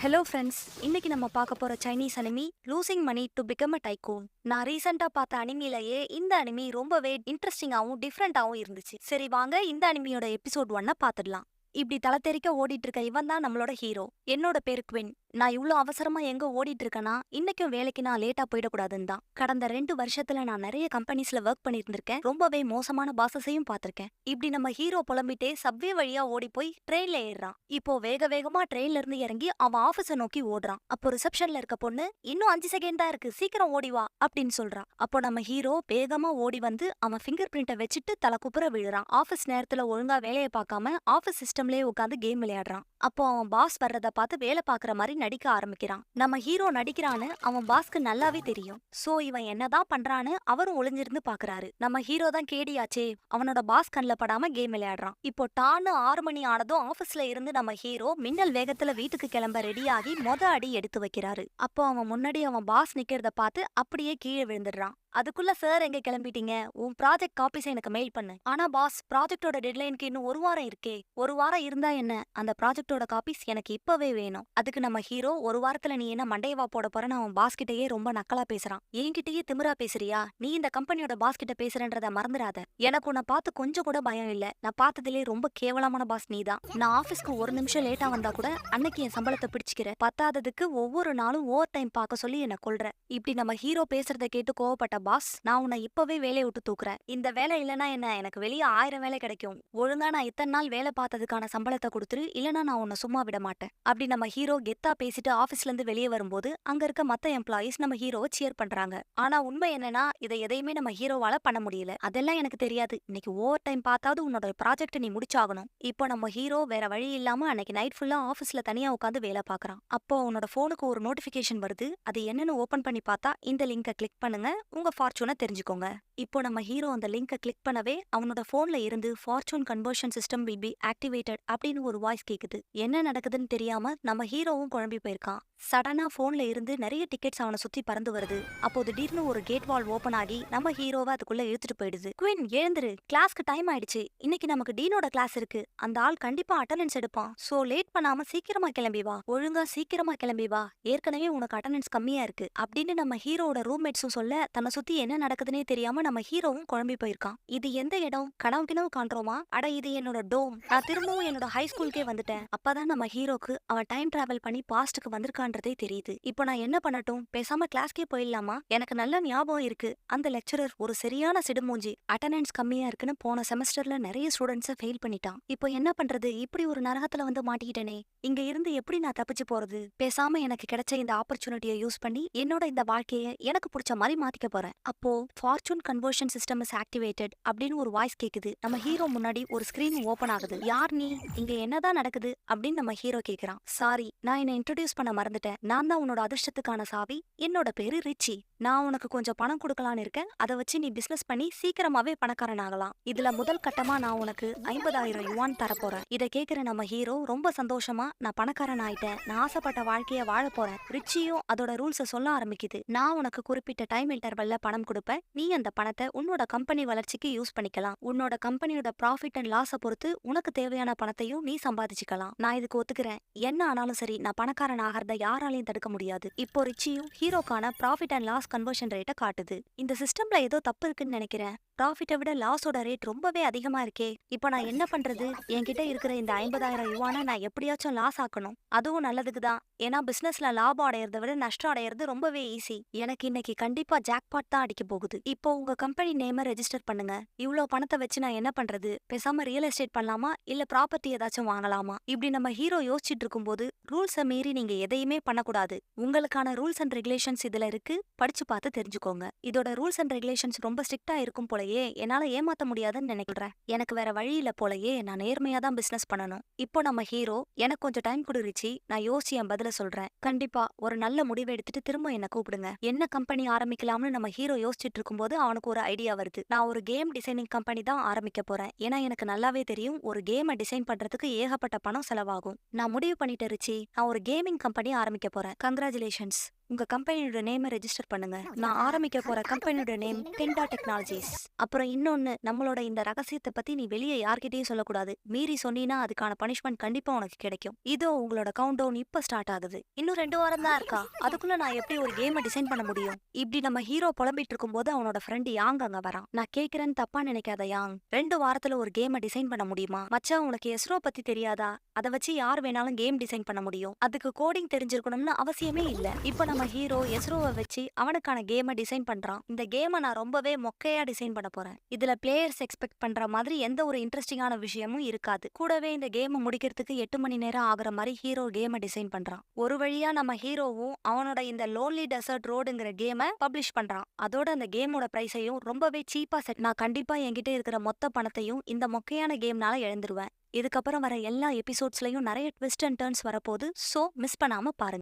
Hello friends, இன்னைக்கு நம்ம பார்க்க போற Chinese anime losing money to become a tycoon. நான் ரீசெண்டா பார்த்த அனிமிலேயே இந்த அனிமி ரொம்பவே இன்ட்ரெஸ்டிங்காவும் டிஃப்ரெண்டாவும் இருந்துச்சு. சரி வாங்க இந்த அனிமியோட எபிசோட் 1 பார்த்துடலாம். இப்படி தலை தெறிக்க ஓடிட்டு இருக்க இவன் தான் நம்மளோட ஹீரோ. என்னோட பேரு குவின். நான் இவ்ளோ அவசரமா எங்க ஓடிட்டு இருக்கேன்னா இன்னைக்கும் வேலைக்கு நான் லேட்டா போயிடக்கூடாதுன்னு தான். கடந்த 2 வருஷத்துல நான் நிறைய கம்பெனிஸ்ல ஒர்க் பண்ணியிருந்திருக்கேன். ரொம்பவே மோசமான பாசஸையும் பார்த்திருக்கேன். இப்படி நம்ம ஹீரோ புலம்பிட்டே சப்வே வழியா ஓடி போய் ட்ரெயின்ல ஏறுறான். இப்போ வேக வேகமா ட்ரெயின்ல இருந்து இறங்கி அவன் ஆபீஸ நோக்கி ஓடுறான். அப்போ ரிசப்ஷன்ல இருக்க பொண்ணு இன்னும் 5 செகண்ட் தான் இருக்கு, சீக்கிரம் ஓடி வா அப்படின்னு சொல்றான். அப்போ நம்ம ஹீரோ வேகமா ஓடி வந்து அவன் ஃபிங்கர் பிரிண்ட்டை வச்சுட்டு தலை குப்புற விழுறான். ஆபீஸ் நேரத்துல ஒழுங்கா வேலையை பார்க்காம ஆபீஸ் சிஸ்டம்லயே உட்காந்து கேம் விளையாடுறான். அப்போ அவன் பாஸ் வர்றத பார்த்து வேலை பாக்குற மாதிரி நடிக்க ஆரம்பிக்கிறான். நம்ம ஹீரோ நடிக்கிறான்னு அவன் பாஸ்க்கு நல்லாவே தெரியும். சோ இவன் என்னதான் பண்றான்னு அவரும் ஒளிஞ்சிருந்து பாக்குறாரு. நம்ம ஹீரோ தான் கேடியாச்சே, அவனோட பாஸ் கண்ல படாம கேம் விளையாடுறான். இப்போ டான்னு 6 மணி ஆனதும் ஆபீஸ்ல இருந்து நம்ம ஹீரோ மின்னல் வேகத்துல வீட்டுக்கு கிளம்ப ரெடியாகி அடி எடுத்து வைக்கிறாரு. அப்போ அவன் முன்னாடி அவன் பாஸ் நிக்கிறத பார்த்து அப்படியே கீழே விழுந்துடுறான். அதுக்குள்ள சார் எங்க கிளம்பிட்டீங்க, உன் ப்ராஜெக்ட் காப்பீஸ் எனக்கு மெயில் பண்ணு. ஆனா பாஸ், ப்ராஜெக்டோட டெட்லைனுக்கு இன்னும் 1 வாரம் இருக்கே. 1 வாரம் இருந்தா என்ன, அந்த ப்ராஜெக்டோட காப்பீஸ் எனக்கு இப்பவே வேணும். அதுக்கு நம்ம ஹீரோ 1 வாரத்துல நீ என்ன மண்டையவா போட போறன்னு அவன் பாஸ் கிட்டயே ரொம்ப நக்கலா பேசுறான். என்கிட்டயே திமிரா பேசுறியா, நீ இந்த கம்பெனியோட பாஸ் கிட்ட பேசுறன்றத மறந்துடாத. எனக்கு உன்னை பார்த்து கொஞ்சம் கூட பயம் இல்ல. நான் பார்த்ததுலேயே ரொம்ப கேவலமான பாஸ் நீதான். நான் ஆபீஸ்க்கு 1 நிமிஷம் லேட்டா வந்தா கூட அன்னைக்கு என் சம்பளத்தை பிடிச்சிக்கிற. பத்தாததுக்கு ஒவ்வொரு நாளும் ஓவர் டைம் பார்க்க சொல்லி என்ன கொல்ற. இப்படி நம்ம ஹீரோ பேசுறத கேட்டு கோவப்பட்ட பாஸ், நான் உன்னை இப்பவே வேலையை விட்டு தூக்குறேன். இந்த வேலை இல்லனா என்ன, எனக்கு வெளியே 1000 வேலை கிடைக்கும். ஒழுங்கா நான் இத்தனை நாள் வேலை பார்த்ததுக்கான சம்பளத்தை கொடுத்துரு, இல்லனா நான் உன்னை சும்மா விட மாட்டேன். அப்படி நம்ம ஹீரோ கெத்தா பேசிட்டு ஆபீஸ்ல இருந்து வெளியே வரும்போது அங்க இருக்க மத்த எம்ப்ளாயிஸ் நம்ம ஹீரோவை சியர் பண்றாங்க. ஆனா உண்மை என்னன்னா இதை எதையுமே நம்ம ஹீரோவால பண்ண முடியல. அதெல்லாம் எனக்கு தெரியாது. இன்னைக்கு ஓவர் டைம் பார்த்தாவது உன்னோட ப்ராஜெக்ட் நீ முடிச்சாகணும். இப்போ நம்ம ஹீரோ வேற வழி இல்லாம அன்னைக்கு நைட் ஃபுல்லா ஆபீஸ்ல தனியா உட்காந்து வேலை பார்க்கறான். அப்போ உன்னோட போனுக்கு ஒரு நோட்டிபிகேஷன் வருது. அது என்னன்னு ஓபன் பண்ணி பார்த்தா இந்த லிங்கை கிளிக் பண்ணுங்க, உங்க ஃபார்ச்சூனை தெரிஞ்சுக்கோங்க. இப்போ நம்ம ஹீரோ அந்த லிங்கை கிளிக் பண்ணவே அவனோட போன்ல இருந்து fortune conversion system will be activated அப்படின்னு ஒரு வாய்ஸ் கேக்குது. என்ன நடக்குதுன்னு தெரியாம நம்ம ஹீரோவும் குழம்பி போயிருக்கான். சடனா போன்ல இருந்து நிறைய டிக்கெட்ஸ் அவனை சுத்தி பறந்து வருது. அப்போ திடீர்னு ஒரு கேட் வால் ஓபன் ஆகி நம்ம ஹீரோவை அதுக்குள்ள இழுத்துட்டு போயிடுது. குவின் எழுந்துரு, கிளாஸ்க்கு டைம் ஆயிடுச்சு. இன்னைக்கு நமக்கு டீனோட கிளாஸ் இருக்கு. அந்த ஆள் கண்டிப்பா அட்டெண்டன்ஸ் எடுப்பான். சோ லேட் பண்ணாம சீக்கிரமா கிளம்பி வா. ஒழுங்கா சீக்கிரமா கிளம்பி வா, ஏற்கனவே உனக்கு அட்டெண்டன்ஸ் கம்மியா இருக்கு அப்படின்னு நம்ம ஹீரோட ரூம்மேட்ஸும் சொல்ல தன்னை சுத்தி என்ன நடக்குதுன்னே தெரியாம நம்ம ஹீரோவும் குழம்பி போயிருக்கான். இது எந்த இடம், கனவு கிணவு காண்றோமா? அட இது என்னோட டோம். நான் திரும்பவும் என்னோட ஹை ஸ்கூலுக்கே வந்துட்டேன். அப்பதான் நம்ம ஹீரோக்கு அவன் டைம் டிராவல் பண்ணி பாஸ்டுக்கு வந்திருக்கான்றதே தெரியுது. இப்போ நான் என்ன பண்ணட்டும், பேசாம கிளாஸ்க்கே போயிடலாமா? எனக்கு நல்ல ஞாபகம் இருக்கு, அந்த லெக்சரர் ஒரு சரியான சிடுமூஞ்சி. அட்டெண்டன்ஸ் கம்மியா இருக்குன்னு போன செமஸ்டர்ல நிறைய ஸ்டூடெண்ட்ஸை ஃபெயில் பண்ணிட்டான். இப்போ என்ன பண்றது, இப்படி ஒரு நரகத்துல வந்து மாட்டிக்கிட்டேனே. இங்க இருந்து எப்படி நான் தப்பிச்சு போறது? பேசாம எனக்கு கிடைச்ச இந்த ஆப்பர்ச்சுனிட்டியை யூஸ் பண்ணி என்னோட இந்த வாழ்க்கையை எனக்கு பிடிச்ச மாதிரி மாத்திக்க போறேன். அப்போ fortune conversion system is activated அப்படின்னு ஒரு வாய்ஸ் கேக்குது. நம்ம ஹீரோ முன்னாடி ஒரு ஸ்கிரீன் ஓபன் ஆகுது. யார் நீ, இங்க என்னதான் நடக்குது அப்படின்னு நம்ம ஹீரோ கேக்குறான். சாரி, நான் என்ன இன்ட்ரோடியூஸ் பண்ண மறந்துட்டேன். நான் தான் உன்னோட அதிர்ஷ்டத்துக்கான சாவி. என்னோட பேரு ரிச்சி. நான் உனக்கு கொஞ்சம் பணம் கொடுக்கலான்னு இருக்கேன். அதை வச்சு நீ பிசினஸ் பண்ணி சீக்கிரமாவே பணக்காரன் ஆகலாம். இதுல முதல் கட்டமா நான் உனக்கு 50,000 யுவான் தரப்போறேன். இதை கேக்குற நம்ம ஹீரோ ரொம்ப சந்தோஷமா, நான் பணக்காரன் ஆயிட்டேன், நான் ஆசைப்பட்ட வாழ்க்கைய வாழ போறேன். ரிச்சியும் அதோட ரூல்ஸை சொல்ல ஆரம்பிக்குது. நான் உனக்கு குறிப்பிட்ட டைம் இன்டர்வல்ல பணம் கொடுப்பேன். நீ அந்த பணத்தை உன்னோட கம்பெனி வளர்ச்சிக்கு யூஸ் பண்ணிக்கலாம். உன்னோட கம்பெனியோட ப்ராஃபிட் அண்ட் லாஸை பொறுத்து உனக்கு தேவையான பணத்தையும் நீ சம்பாதிச்சுக்கலாம். நான் இதுக்கு ஒத்துக்கிறேன். என்ன ஆனாலும் சரி, நான் பணக்காரன் ஆகிறத யாராலையும் தடுக்க முடியாது. இப்போ ரிச்சியும் ஹீரோக்கான ப்ராஃபிட் அண்ட் லாஸ் கன்வர்ஷன் ரேட்டை காட்டுது. இந்த சிஸ்டம்ல ஏதோ தப்பு இருக்குன்னு நினைக்கிறேன். ப்ராஃபிட்டை விட லாஸோட ரேட் ரொம்பவே அதிகமா இருக்கே. இப்போ நான் என்ன பண்றது? என்கிட்ட இருக்கிற இந்த 50,000 யுவானை நான் எப்படியாச்சும் லாஸ் ஆக்கணும். அதுவும் நல்லதுக்கு தான். ஏன்னா பிசினஸ்ல லாபம் அடையறத விட நஷ்டம் அடையிறது ரொம்பவே ஈஸி. எனக்கு இன்னைக்கு கண்டிப்பா ஜாக்பாட் தான் அடிக்க போகுது. இப்போ உங்க கம்பெனி நேம ரெஜிஸ்டர் பண்ணுங்க. இவ்ளோ பணத்தை வச்சு நான் என்ன பண்றது? பேசாம ரியல் எஸ்டேட் பண்ணலாமா, இல்ல ப்ராப்பர்ட்டி ஏதாச்சும் வாங்கலாமா? இப்படி நம்ம ஹீரோ யோசிச்சுட்டு இருக்கும்போது ரூல்ஸை மீறி நீங்க எதையுமே பண்ணக்கூடாது. உங்களுக்கான ரூல்ஸ் அண்ட் ரெகுலேஷன்ஸ் இதுல இருக்கு, படிச்சு பார்த்து தெரிஞ்சுக்கோங்க. இதோட ரூல்ஸ் அண்ட் ரெகுலேஷன்ஸ் ரொம்ப ஸ்ட்ரிக்டா இருக்கும் போலயே, என்னால ஏமாத்த முடியாதுன்னு நினைக்கிறேன். எனக்கு வேற வழி இல்ல போலயே, நான் நேர்மையா தான் பிசினஸ் பண்ணணும். இப்போ நம்ம ஹீரோ, எனக்கு கொஞ்சம் டைம் குடுரிச்சு, நான் யோசிச்சு என் பதில சொல்றேன். கண்டிப்பா ஒரு நல்ல முடிவை எடுத்துட்டு திரும்ப என்ன கூப்பிடுங்க. என்ன கம்பெனி ஆரம்பிக்கலாம்னு நம்ம ஹீரோ யோசிச்சுட்டு இருக்கும்போது அவனுக்கு ஒரு ஐடியா வருது. நான் ஒரு கேம் டிசைனிங் கம்பெனி தான் ஆரம்பிக்க போறேன். ஏன்னா எனக்கு நல்லாவே தெரியும், ஒரு கேமை டிசைன் பண்றதுக்கு ஏகப்பட்ட பணம் செலவாகும். நான் முடிவு பண்ணிட்டு ரிச்சி, நான் ஒரு கேமிங் கம்பெனி ஆரம்பிக்க போறேன். கங்க்ராச்சுலேஷன்ஸ், உங்க கம்பெனியோட நேமை ரெஜிஸ்டர் பண்ணுங்க. நான் ஆரம்பிக்க போற கம்பெனியோட நேம் டென்டா டெக்னாலஜிஸ். அப்புறம் இன்னொன்னு, நம்மளோட இந்த ரகசியத்தை பத்தி நீ வெளியே யார்கிட்டயும் சொல்லக்கூடாது. மீறி சொன்னீனா அதுக்கான பனிஷ்மெண்ட் கண்டிப்பா உனக்கு கிடைக்கும். இதோ உங்களோட கவுண்ட் டவுன் இப்ப ஸ்டார்ட் ஆகுது. இன்னும் 2 வாரம் தான் இருக்கா. அதுக்குள்ள நான் எப்படி ஒரு கேமை டிசைன் பண்ண முடியும்? இப்படி நம்ம ஹீரோ புலம்பிட்டு இருக்கும்போது அவனோட ஃப்ரெண்ட் யாங் அங்க வரான். நான் கேக்குறேன்னு தப்பா நினைக்காத யாங். 2 வாரத்துல ஒரு கேமை டிசைன் பண்ண முடியுமா? மச்சான், உனக்கு எஸ்ரோ பத்தி தெரியாதா? அதை வச்சு யார் வேணாலும் கேம் டிசைன் பண்ண முடியும். அதுக்கு கோடிங் தெரிஞ்சிருக்கணும்னு அவசியமே இல்ல. இப்ப நம்ம ஹீரோ எஸ்ரோவை வச்சு அவனுக்கான கேமை டிசைன் பண்றான். இந்த கேமை நான் ரொம்பவே மொக்கையா டிசைன் பண்ண போறேன். இதுல பிளேயர்ஸ் எக்ஸ்பெக்ட் பண்ற மாதிரி எந்த ஒரு இன்ட்ரெஸ்டிங்கான விஷயமும் இருக்காது. கூடவே இந்த கேமை முடிக்கிறதுக்கு 8 மணி நேரம் ஆகுற மாதிரி ஹீரோ கேமை டிசைன் பண்றான். ஒரு வழியா நம்ம ஹீரோவும் அவனோட இந்த லோன்லி டெசர்ட் ரோடுங்கிற கேமை பப்ளிஷ் பண்றான். அதோட அந்த கேமோட பிரைஸையும் ரொம்பவே சீப்பா செட். நான் கண்டிப்பா என்கிட்ட இருக்கிற மொத்த பணத்தையும் இந்த மொக்கையான கேம்னால இழந்துருவேன். இதுக்கப்புறம் வர எல்லா எபிசோட்ஸ்லயும் நிறைய ட்விஸ்ட் அண்ட் டர்ன்ஸ் வரப்போகுது. சோ மிஸ் பண்ணாம பாருங்க.